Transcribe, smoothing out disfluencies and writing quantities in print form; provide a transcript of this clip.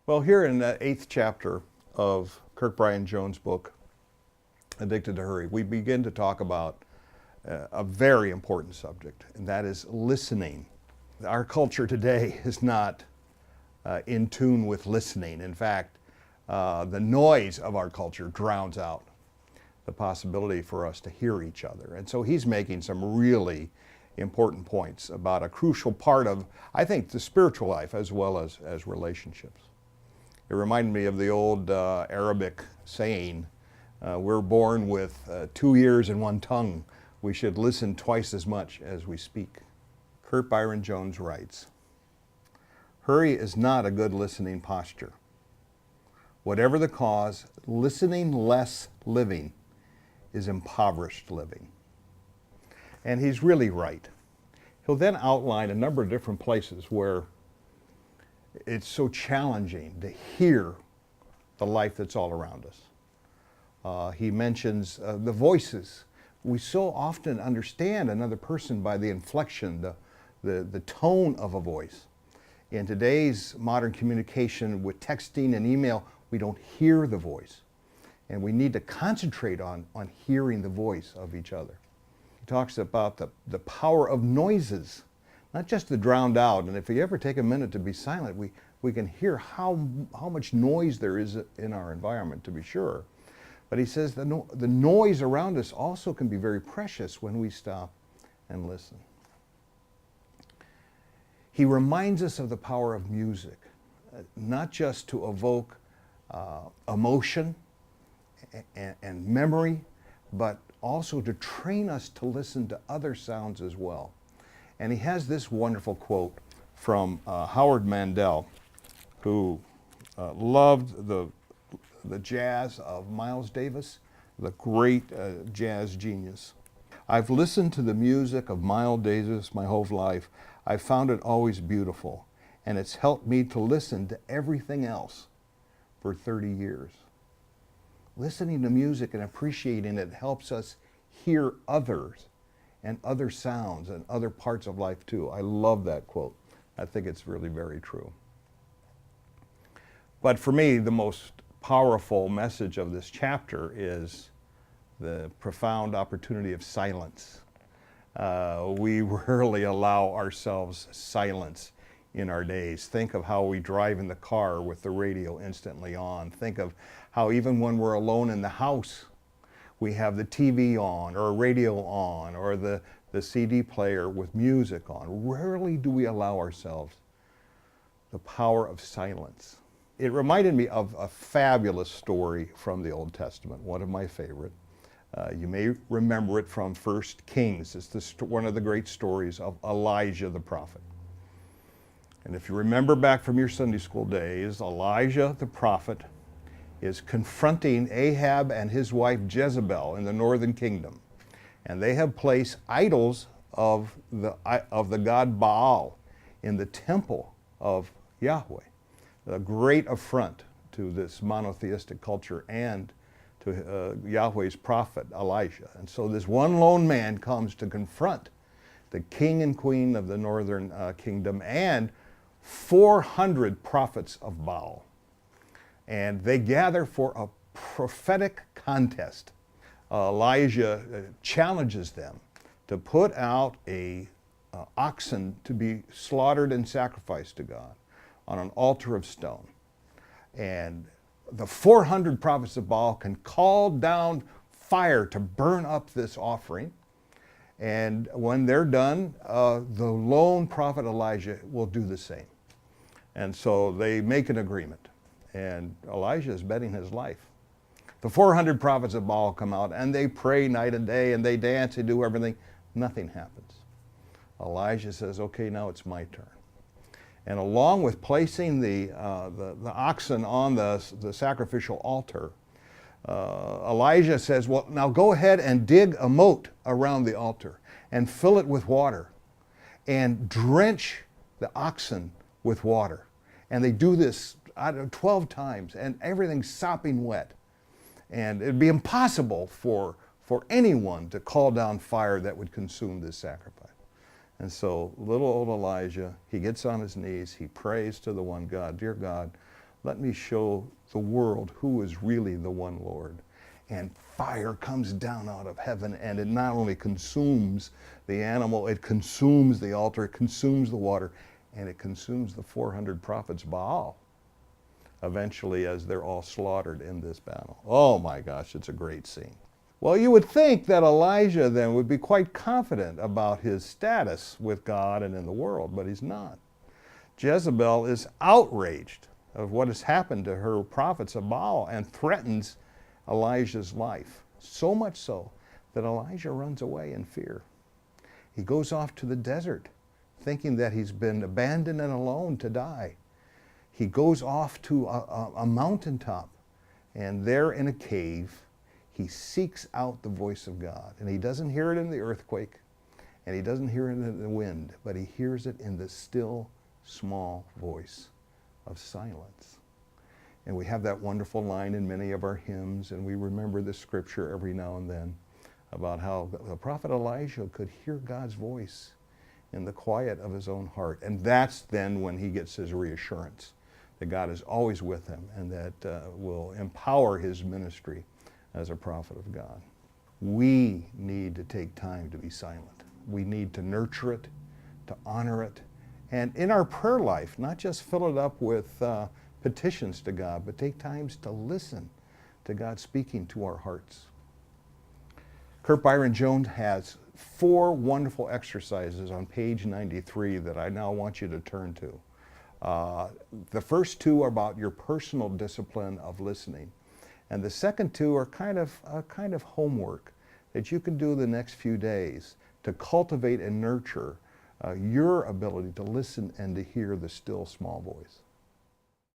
Well, here in the 8th chapter of Kirk Bryan Jones' book, Addicted to Hurry, we begin to talk about a very important subject, and that is listening. Our culture today is not in tune with listening. In fact, the noise of our culture drowns out the possibility for us to hear each other. And so he's making some really important points about a crucial part of, I think, the spiritual life as well as relationships. It reminded me of the old Arabic saying, we're born with 2 ears and 1 tongue. We should listen twice as much as we speak. Kirk Bryan Jones writes, "Hurry is not a good listening posture. Whatever the cause, listening less living is impoverished living." And he's really right. He'll then outline a number of different places where it's so challenging to hear the life that's all around us. He mentions the voices. We so often understand another person by the inflection, the tone of a voice. In today's modern communication with texting and email, we don't hear the voice. And we need to concentrate on hearing the voice of each other. He talks about the power of noises, not just the drowned out. And if we ever take a minute to be silent, we can hear how much noise there is in our environment, to be sure. But he says the noise around us also can be very precious when we stop and listen. He reminds us of the power of music, not just to evoke emotion and memory, but also to train us to listen to other sounds as well. And he has this wonderful quote from Howard Mandel, who loved the jazz of Miles Davis, the great jazz genius. "I've listened to the music of Miles Davis my whole life. I've found it always beautiful, and it's helped me to listen to everything else for 30 years. Listening to music and appreciating it helps us hear others and other sounds and other parts of life too." I love that quote. I think it's really very true. But for me, the most powerful message of this chapter is the profound opportunity of silence. We rarely allow ourselves silence in our days. Think of how we drive in the car with the radio instantly on. Think of how even when we're alone in the house, we have the TV on or radio on or the CD player with music on. Rarely do we allow ourselves the power of silence. It reminded me of a fabulous story from the Old Testament, one of my favorite. You may remember it from 1 Kings. It's one of the great stories of Elijah the prophet. And if you remember back from your Sunday school days, Elijah the prophet is confronting Ahab and his wife Jezebel in the northern kingdom. And they have placed idols of the god Baal in the temple of Yahweh. A great affront to this monotheistic culture and to Yahweh's prophet Elijah. And so this one lone man comes to confront the king and queen of the northern kingdom and 400 prophets of Baal. And they gather for a prophetic contest. Elijah challenges them to put out a oxen to be slaughtered and sacrificed to God on an altar of stone. And the 400 prophets of Baal can call down fire to burn up this offering. And when they're done, the lone prophet Elijah will do the same. And so they make an agreement. And Elijah is betting his life. The 400 prophets of Baal come out and they pray night and day and they dance and do everything. Nothing happens. Elijah says, "Okay, now it's my turn." And along with placing the oxen on the sacrificial altar, Elijah says, "Well, now go ahead and dig a moat around the altar and fill it with water and drench the oxen with water." And they do this 12 times and everything's sopping wet. And it'd be impossible for anyone to call down fire that would consume this sacrifice. And so little old Elijah, he gets on his knees, he prays to the one God, "Dear God, Let me show the world who is really the one Lord. And fire comes down out of heaven, and it not only consumes the animal, it consumes the altar, it consumes the water, and it consumes the 400 prophets Baal, eventually, as they're all slaughtered in this battle. Oh my gosh, it's a great scene. Well, you would think that Elijah then would be quite confident about his status with God and in the world, but he's not. Jezebel is outraged of what has happened to her prophets of Baal and threatens Elijah's life. So much so that Elijah runs away in fear. He goes off to the desert thinking that he's been abandoned and alone to die. He goes off to a mountaintop, and there in a cave, he seeks out the voice of God. And he doesn't hear it in the earthquake, and he doesn't hear it in the wind, but he hears it in the still, small voice of silence. And we have that wonderful line in many of our hymns, and we remember the scripture every now and then about how the prophet Elijah could hear God's voice in the quiet of his own heart. And that's then when he gets his reassurance that God is always with him and that will empower his ministry as a prophet of God. We need to take time to be silent. We need to nurture it, to honor it, and in our prayer life, not just fill it up with petitions to God, but take times to listen to God speaking to our hearts. Kurt Byron Jones has 4 wonderful exercises on page 93 that I now want you to turn to. The first 2 are about your personal discipline of listening. And the second 2 are kind of homework that you can do the next few days to cultivate and nurture your ability to listen and to hear the still small voice.